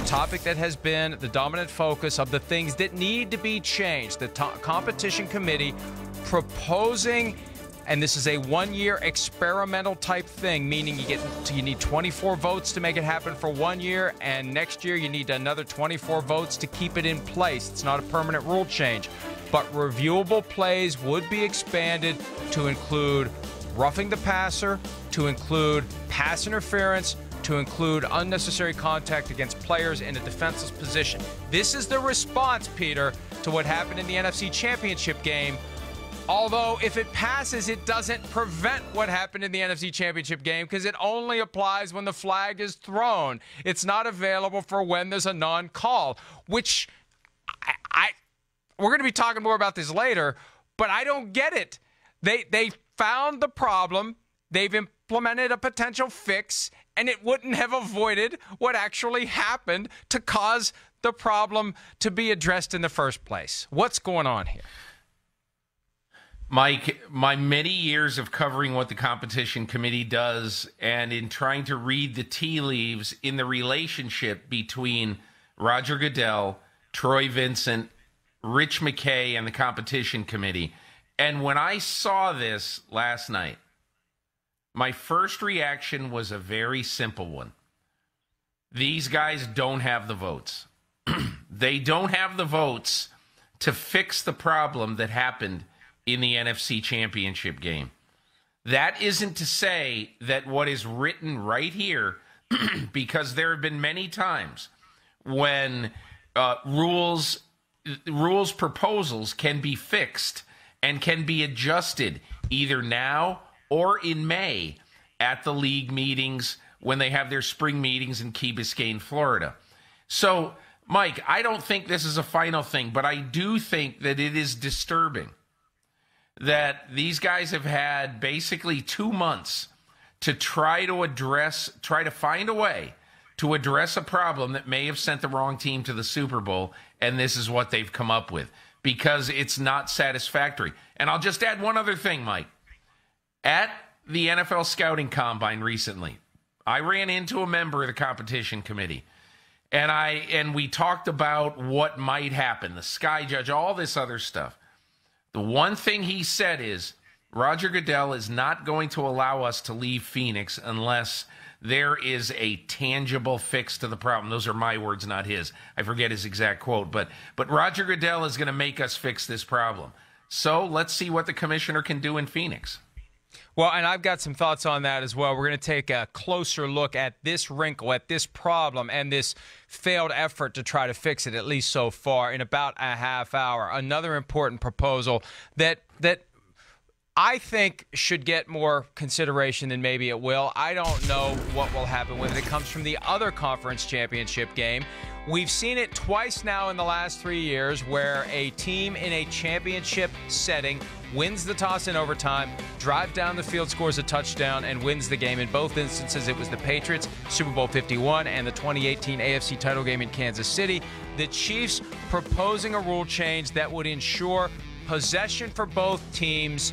topic that has been the dominant focus of the things that need to be changed. The competition committee proposing, and this is a one-year experimental type thing, meaning you need 24 votes to make it happen for 1 year, and next year you need another 24 votes to keep it in place. It's not a permanent rule change. But reviewable plays would be expanded to include roughing the passer, to include pass interference, to include unnecessary contact against players in a defenseless position. This is the response, Peter, to what happened in the NFC Championship game. Although, if it passes, it doesn't prevent what happened in the NFC Championship game because it only applies when the flag is thrown. It's not available for when there's a non-call, which we're going to be talking more about this later, but I don't get it. They found the problem. They've implemented a potential fix, and it wouldn't have avoided what actually happened to cause the problem to be addressed in the first place. What's going on here? Mike, my many years of covering what the competition committee does and in trying to read the tea leaves in the relationship between Roger Goodell, Troy Vincent, Rich McKay, and the competition committee. And when I saw this last night, my first reaction was a very simple one. These guys don't have the votes. They don't have the votes to fix the problem that happened in the NFC Championship game. That isn't to say that what is written right here, because there have been many times when rules proposals can be fixed and can be adjusted either now or in May at the league meetings when they have their spring meetings in Key Biscayne, Florida. So, Mike, I don't think this is a final thing, but I do think that it is disturbing that these guys have had basically 2 months to try to find a way to address a problem that may have sent the wrong team to the Super Bowl, and this is what they've come up with, because it's not satisfactory. And I'll just add one other thing, Mike. At the NFL Scouting Combine recently, I ran into a member of the competition committee, and we talked about what might happen, the sky judge, all this other stuff. The one thing he said is, Roger Goodell is not going to allow us to leave Phoenix unless there is a tangible fix to the problem. Those are my words, not his. I forget his exact quote, but Roger Goodell is going to make us fix this problem. So let's see what the commissioner can do in Phoenix. Well, and I've got some thoughts on that as well. We're going to take a closer look at this wrinkle, at this problem, and this failed effort to try to fix it, at least so far, in about a half hour. Another important proposal that I think should get more consideration than maybe it will. I don't know what will happen with it. It comes from the other conference championship game. We've seen it twice now in the last 3 years where a team in a championship setting wins the toss in overtime, drives down the field, scores a touchdown, and wins the game. In both instances, it was the Patriots, Super Bowl 51, and the 2018 AFC title game in Kansas City. The Chiefs proposing a rule change that would ensure possession for both teams,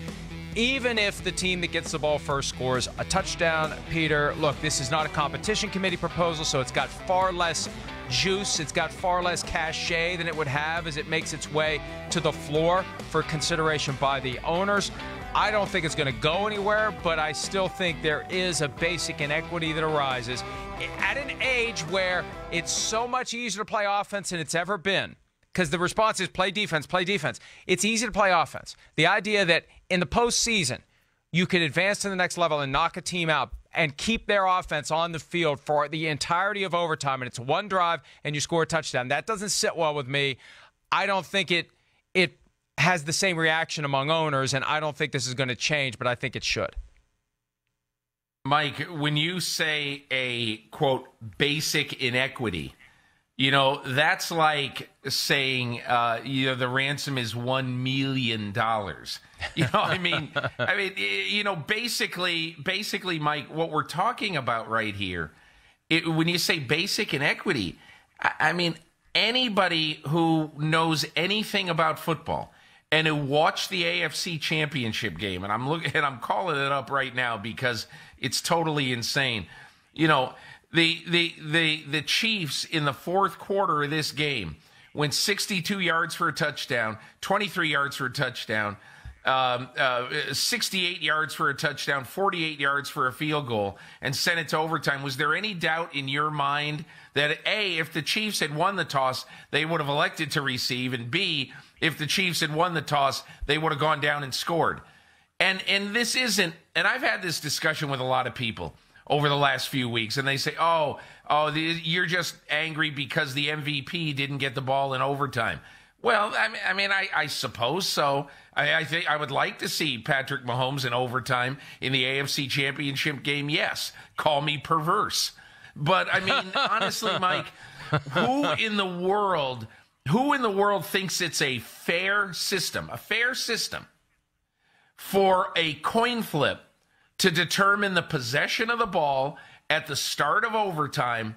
even if the team that gets the ball first scores a touchdown. Peter, look, this is not a competition committee proposal, so it's got far less juice. It's got far less cachet than it would have as it makes its way to the floor for consideration by the owners. I don't think it's going to go anywhere, but I still think there is a basic inequity that arises at an age where it's so much easier to play offense than it's ever been. Because the response is play defense, play defense. It's easy to play offense. The idea that in the postseason, you could advance to the next level and knock a team out and keep their offense on the field for the entirety of overtime, and it's one drive and you score a touchdown. That doesn't sit well with me. I don't think it has the same reaction among owners, and I don't think this is going to change, but I think it should. Mike, when you say a, quote, basic inequity, you know, that's like saying, the ransom is $1 million. You know, I mean, basically, Mike, what we're talking about right here, when you say basic inequity, I mean, anybody who knows anything about football and who watched the AFC Championship game, and I'm calling it up right now because it's totally insane. You know, The Chiefs in the fourth quarter of this game went 62 yards for a touchdown, 23 yards for a touchdown, 68 yards for a touchdown, 48 yards for a field goal, and sent it to overtime. Was there any doubt in your mind that, A, if the Chiefs had won the toss, they would have elected to receive, and B, if the Chiefs had won the toss, they would have gone down and scored? And this isn't, and I've had this discussion with a lot of people over the last few weeks, and they say, you're just angry because the MVP didn't get the ball in overtime. Well, I suppose so. I think I would like to see Patrick Mahomes in overtime in the AFC Championship game. Yes, call me perverse. But, I mean, honestly, Mike, who in the world thinks it's a fair system for a coin flip to determine the possession of the ball at the start of overtime,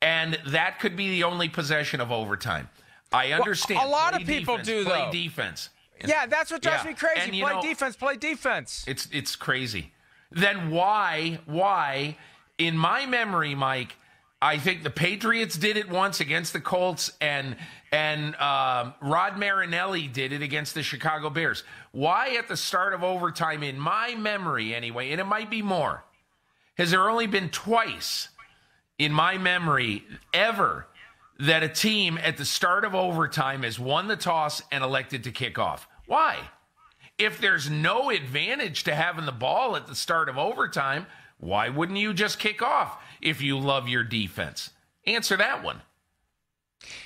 and that could be the only possession of overtime? I understand. Well, a lot of people do, though. Play defense. Yeah, that's what drives me crazy. Play defense. It's crazy. Then why, in my memory, Mike, I think the Patriots did it once against the Colts, and Rod Marinelli did it against the Chicago Bears. Why at the start of overtime, in my memory anyway, and it might be more, has there only been twice in my memory ever that a team at the start of overtime has won the toss and elected to kick off? Why? If there's no advantage to having the ball at the start of overtime, why wouldn't you just kick off if you love your defense? Answer that one.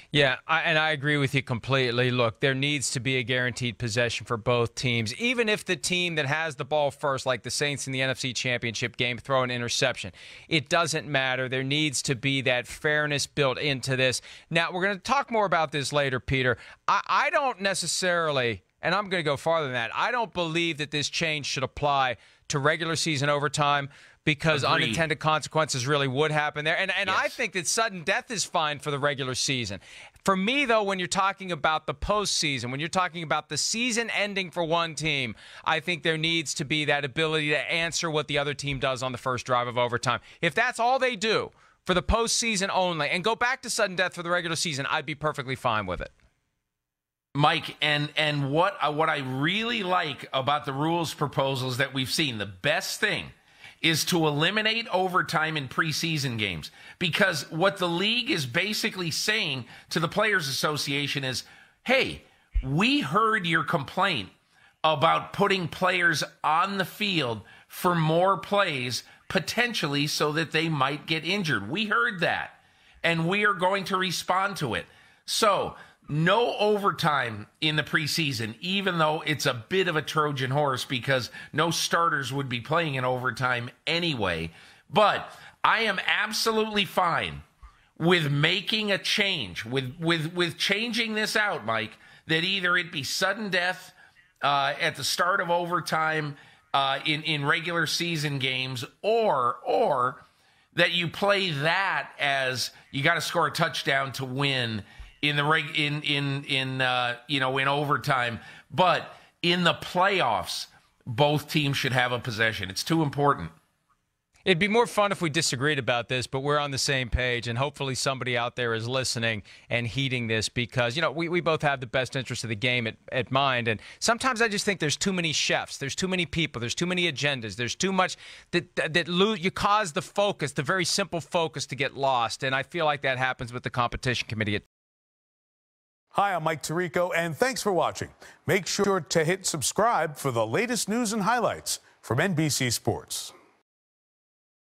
Yeah, I agree with you completely. Look, there needs to be a guaranteed possession for both teams. Even if the team that has the ball first, like the Saints in the NFC Championship game, throw an interception, it doesn't matter. There needs to be that fairness built into this. Now, we're going to talk more about this later, Peter. I don't necessarily, and I'm going to go farther than that, I don't believe that this change should apply to regular season overtime, because Agreed. Unintended consequences really would happen there. And Yes. I think that sudden death is fine for the regular season. For me, though, when you're talking about the postseason, when you're talking about the season ending for one team, I think there needs to be that ability to answer what the other team does on the first drive of overtime. If that's all they do for the postseason only and go back to sudden death for the regular season, I'd be perfectly fine with it. Mike, and what I really like about the rules proposals that we've seen, the best thing is to eliminate overtime in preseason games. Because what the league is basically saying to the Players Association is, hey, we heard your complaint about putting players on the field for more plays, potentially so that they might get injured. We heard that, and we are going to respond to it. So no overtime in the preseason, even though it's a bit of a Trojan horse because no starters would be playing in overtime anyway. But I am absolutely fine with making a change, with changing this out, Mike, that either it be sudden death at the start of overtime in regular season games, or that you play that as you got to score a touchdown to win in overtime. But in the playoffs, both teams should have a possession. It's too important. It'd be more fun if we disagreed about this, but we're on the same page, and hopefully somebody out there is listening and heeding this because, we both have the best interest of the game at mind, and sometimes I just think there's too many chefs, there's too many people, there's too many agendas, there's too much that you cause the focus, the very simple focus, to get lost, and I feel like that happens with the competition committee. Hi, I'm Mike Tirico, and thanks for watching. Make sure to hit subscribe for the latest news and highlights from NBC Sports.